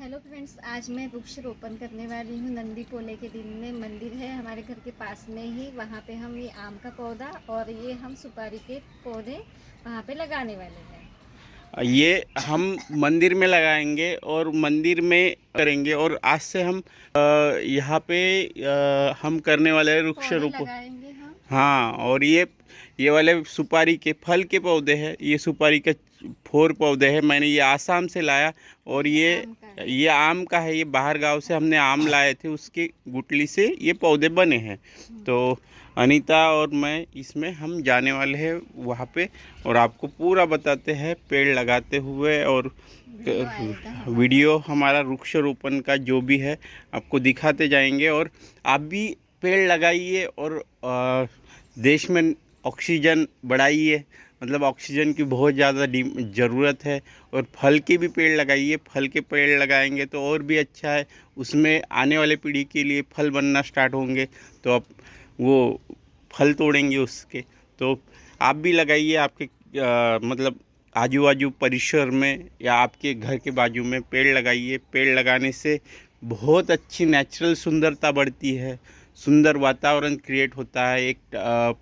Hello friends, आज मैं वृक्ष रोपण करने वाली हूँ। नंदी पोले के दिन में मंदिर है हमारे घर के पास में ही, वहाँ पे हम ये आम का पौधा और ये हम सुपारी के पौधे वहाँ पे लगाने वाले हैं। ये हम मंदिर में लगाएंगे और मंदिर में करेंगे। और आज से हम यहाँ पे हम करने वाले हैं पौधे वृक्षारोपण। लगाएंगे हम। हाँ, और ये वाले सुपारी के फल के पौधे हैं। ये सुपारी का 4 पौधे हैं। मैंने ये आसाम से लाया और ये आम का है। ये बाहर गांव से हमने आम लाए थे, उसके गुठली से ये पौधे बने हैं। तो अनीता और मैं इसमें हम जाने वाले हैं वहाँ पे, और आपको पूरा बताते हैं पेड़ लगाते हुए। और वीडियो हमारा वृक्षारोपण का जो भी है आपको दिखाते जाएंगे। और आप भी पेड़ लगाइए और देश में ऑक्सीजन बढ़ाइए। मतलब ऑक्सीजन की बहुत ज़्यादा ज़रूरत है। और फल के भी पेड़ लगाइए। फल के पेड़ लगाएंगे तो और भी अच्छा है, उसमें आने वाले पीढ़ी के लिए फल बनना स्टार्ट होंगे, तो आप वो फल तोड़ेंगे उसके। तो आप भी लगाइए। आपके मतलब आजू बाजू परिसर में या आपके घर के बाजू में पेड़ लगाइए। पेड़ लगाने से बहुत अच्छी नेचुरल सुंदरता बढ़ती है, सुंदर वातावरण क्रिएट होता है। एक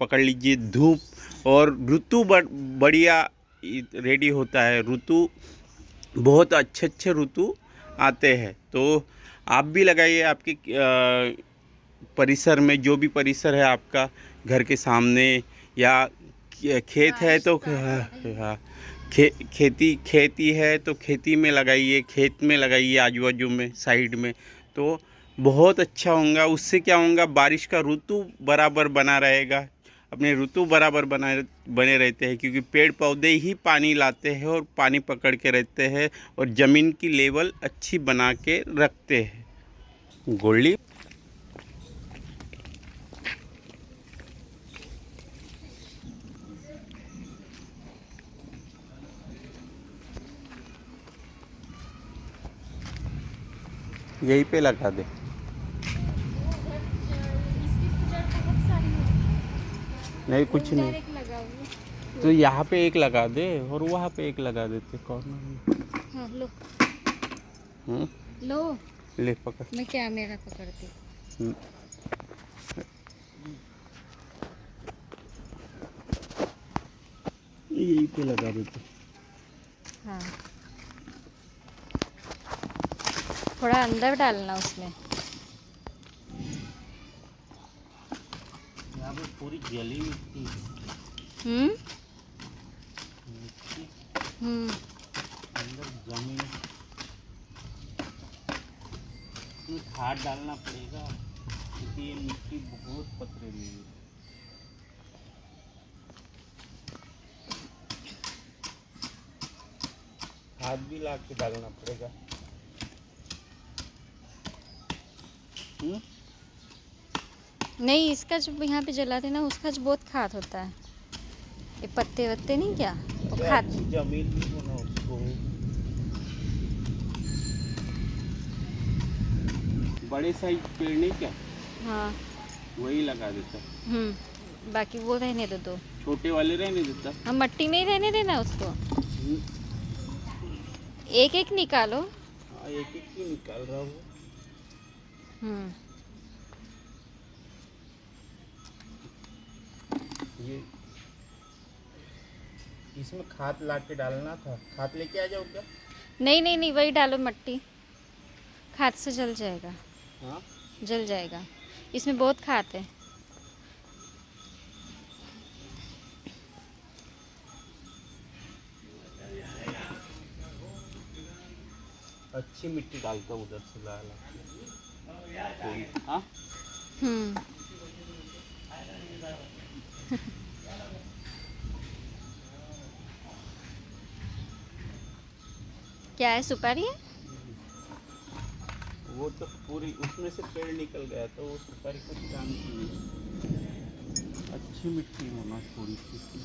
पकड़ लीजिए धूप, और ऋतु बढ़िया रेडी होता है। ऋतु बहुत अच्छे अच्छे ऋतु आते हैं। तो आप भी लगाइए। आपके परिसर में, जो भी परिसर है आपका, घर के सामने या खेत है तो हाँ, खेती है तो खेती में लगाइए, खेत में लगाइए, आजू बाजू में, साइड में। तो बहुत अच्छा होगा। उससे क्या होगा, बारिश का ऋतु बराबर बना रहेगा। अपने ऋतु बराबर बने रहते हैं, क्योंकि पेड़ पौधे ही पानी लाते हैं और पानी पकड़ के रहते हैं और ज़मीन की लेवल अच्छी बना के रखते हैं। गोल्डी यहीं पे लगा दे। नहीं, कुछ नहीं। तो यहाँ पे एक लगा दे और वहाँ पे एक लगा देते कॉर्नर में। हाँ, लो लो, ले पकड़। मैं कैमरा पकड़ती। यहीं पे लगा देते। हाँ, थोड़ा अंदर डालना उसमें। यहाँ पे पूरी जली मिट्टी अंदर जमीन, इसमें खाद डालना पड़ेगा क्योंकि ये मिट्टी बहुत पथरीली है। खाद भी ला के डालना पड़ेगा। नहीं, इसका जो यहाँ पे जलाते ना, उसका जो बहुत खाद होता है। ये पत्ते वत्ते नहीं, क्या वो खाद। जमीन भी होना उसको। बड़े साइज पेड़ नहीं क्या? हाँ, वही लगा देता। बाकी वो रहने दो। दो छोटे वाले रहने देता। हम मट्टी नहीं रहने देना उसको। एक एक निकालो। हाँ, एक एक ही निकाल रहा हूँ। ये इसमें खाद ला के डालना था। खाद लेके आ जाओ क्या? नहीं, वही डालो मट्टी। खाद से जल जाएगा। हाँ, जल जाएगा। इसमें बहुत खाद है। अच्छी मिट्टी डालता हूँ उधर से ला के। हाँ, क्या है, सुपारी है? वो तो पूरी उसमें से पेड़ निकल गया, तो वो सुपारी कुछ काम की नहीं। अच्छी मिट्टी होना थोड़ी सी।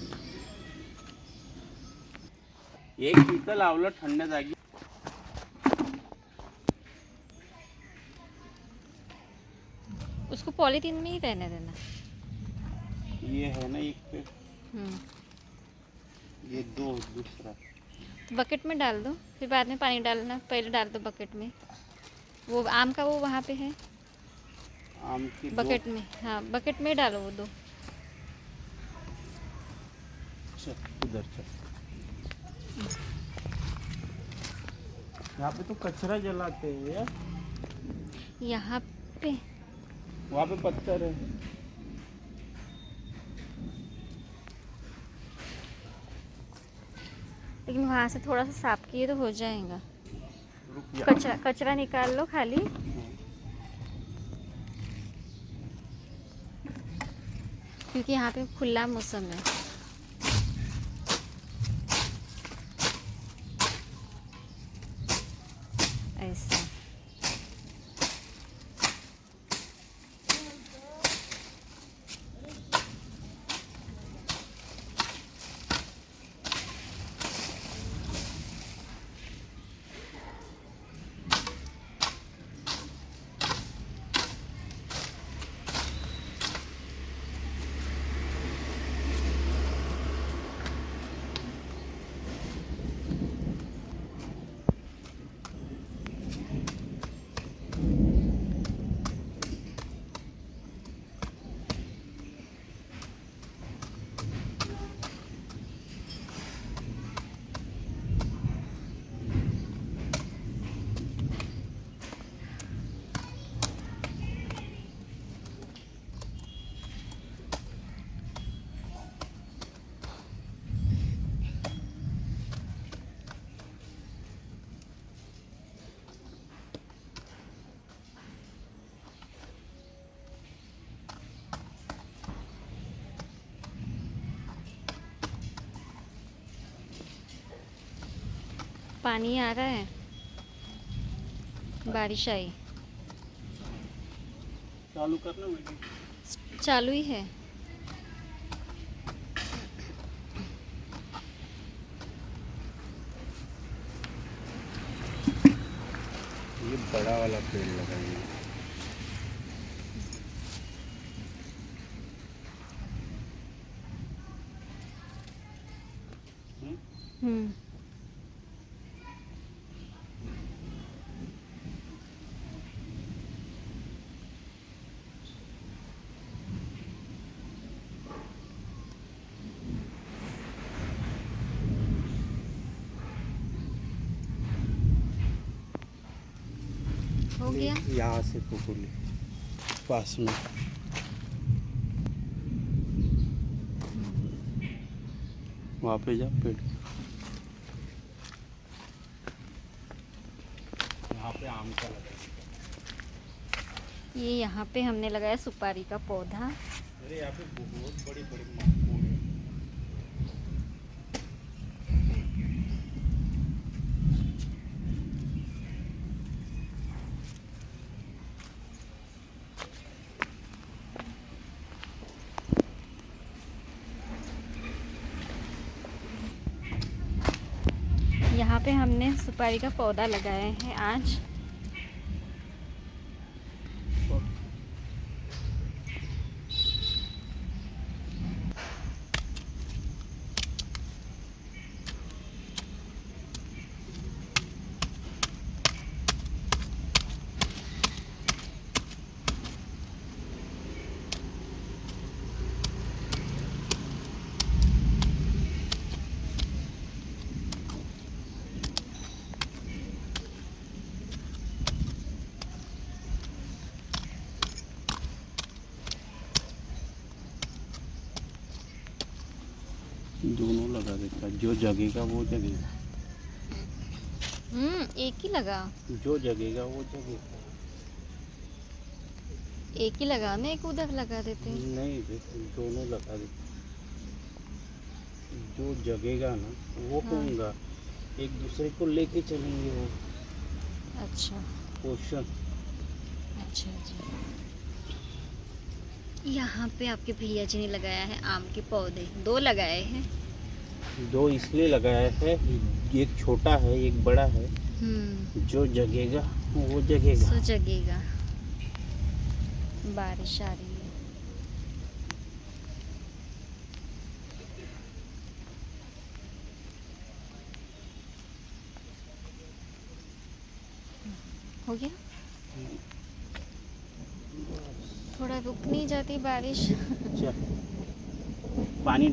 एक शीतल आवला ठंडा जागी। उसको पॉलीथीन में ही रहने देना। ये है ना एक पेड़, ये दो दूसरा। तो बकेट में डाल दो, फिर बाद में पानी डालना, पहले डाल दो बकेट में। वो आम का वो वहाँ पे है आम की बकेट में, हाँ बकेट में डालो वो 2। उधर चल। यहाँ पे तो कचरा जलाते हैं यार। यहाँ पे वहाँ पे पत्थर है। लेकिन वहाँ से थोड़ा सा साफ किए तो हो जाएगा। रुक जा। कचरा कचरा निकाल लो खाली। क्योंकि यहाँ पे खुला मौसम है। ऐसा पानी आ रहा है, बारिश आई। चालू करना वीडियो। चालू ही है। ये बड़ा वाला पेड़ लगाएंगे। हम्म। हो गया। यहाँ से पुकुली पास में। वहाँ पे जा पेड़। यहाँ पे आम का लगा। ये यहाँ पे हमने लगाया सुपारी का पौधा। अरे यहाँ पे बहुत बड़ी बड़ी पेड़ है। यहाँ पे हमने सुपारी का पौधा लगाया है आज। दोनों लगा देता, जो जगेगा वो जगेगा। एक ही लगा। जो जगेगा वो जगेगा। एक ही लगा ना, एक उधर लगा देते हैं। नहीं दोनों लगा देते। जो जगेगा ना वो हाँ। कहूँगा, एक दूसरे को लेके चलेंगे वो। अच्छा पोषण। अच्छा जी। यहाँ पे आपके भैया जी ने लगाया है आम के पौधे, 2 लगाए हैं। 2 इसलिए लगाया है, एक छोटा है एक बड़ा है। जो जगेगा वो जगेगा। सो जगेगा। बारिश आ रही है। हो गया, थोड़ा रुक नहीं जाती बारिश। पानी